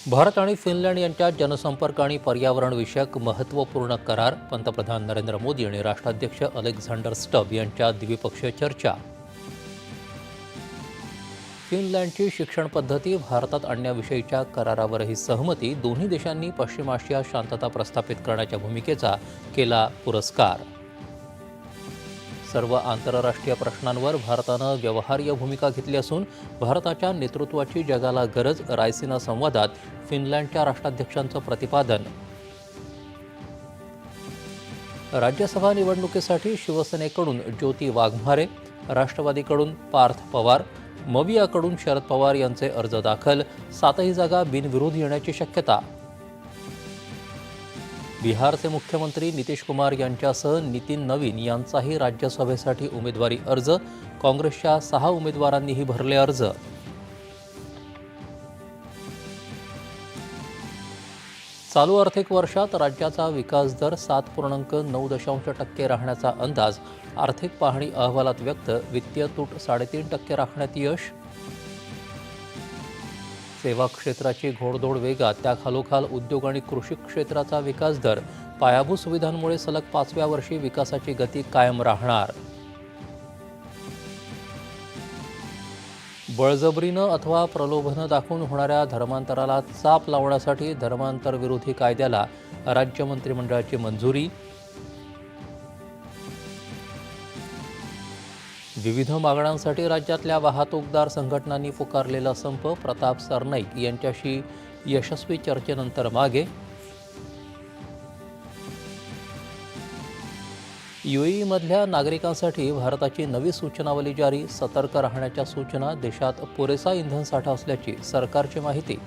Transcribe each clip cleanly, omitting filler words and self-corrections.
भारत आणि फिनलंड यांच्यात जनसंपर्क आणि पर्यावरण विषयक महत्त्वपूर्ण करार. पंतप्रधान नरेंद्र मोदी आणि राष्ट्राध्यक्ष अलेक्झांडर स्टब यांच्यात द्विपक्षीय चर्चा. फिनलंडची शिक्षण पद्धती भारतात आणण्याविषयीच्या करारावरही सहमती. दोन्ही देशांनी पश्चिम आशियात शांतता प्रस्थापित करण्याच्या भूमिकेचा केला पुरस्कार. सर्व आंतरराष्ट्रीय प्रश्नांवर भारतानं व्यवहार्य भूमिका घेतली असून भारताच्या नेतृत्वाची जगाला गरज. रायसिना संवादात फिनलंडच्या राष्ट्राध्यक्षांचं प्रतिपादन. राज्यसभा निवडणुकीसाठी शिवसेनेकडून ज्योती वाघमारे, राष्ट्रवादीकडून पार्थ पवार, मवियाकडून शरद पवार यांचे अर्ज दाखल. 7ही जागा बिनविरोध येण्याची शक्यता. बिहारचे मुख्यमंत्री नितीश कुमार यांच्यासह नितीन नवीन यांचाही राज्यसभेसाठी उमेदवारी अर्ज. काँग्रेसच्या 6 उमेदवारांनीही भरले अर्ज. चालू आर्थिक वर्षात राज्याचा विकास दर 7.9% राहण्याचा अंदाज. आर्थिक पाहणी अहवालात व्यक्त. वित्तीय तूट 3.5% राखण्यात यश. सेवा क्षेत्राची घोडदौड वेगात. त्याखालोखाल उद्योग आणि कृषी क्षेत्राचा विकास दर. पायाभूत सुविधांमुळे सलग 5व्या वर्षी विकासाची गती कायम राहणार. बळजबरीनं अथवा प्रलोभनं दाखवून होणाऱ्या धर्मांतराला चाप लावण्यासाठी धर्मांतर विरोधी कायद्याला राज्य मंत्रिमंडळाची मंजुरी. विविध मागण्यांसाठी राज्यातल्या वाहतूकदार संघटनांनी पुकारलेला संप. प्रताप सरनाईक यांच्याशी यशस्वी चर्चेनंतर मागे. UAE-मधल्या नागरिकांसाठी भारताची नवी सूचनावली जारी. सतर्क राहण्याच्या सूचना. देशात पुरेसा इंधनसाठा असल्याची सरकारची माहिती.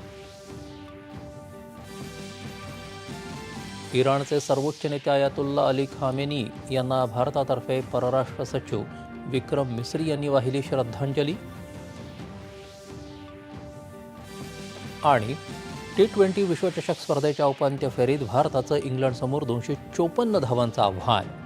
इराणचे सर्वोच्च नेते आयातुल्ला अली खामेनी यांना भारतातर्फे परराष्ट्र सचिव विक्रम मिस्री यांनी वाहिली श्रद्धांजली. आणि T20 विश्वचषक स्पर्धेच्या उपांत्य फेरीत भारताचं इंग्लंडसमोर 254 धावांचं आव्हान.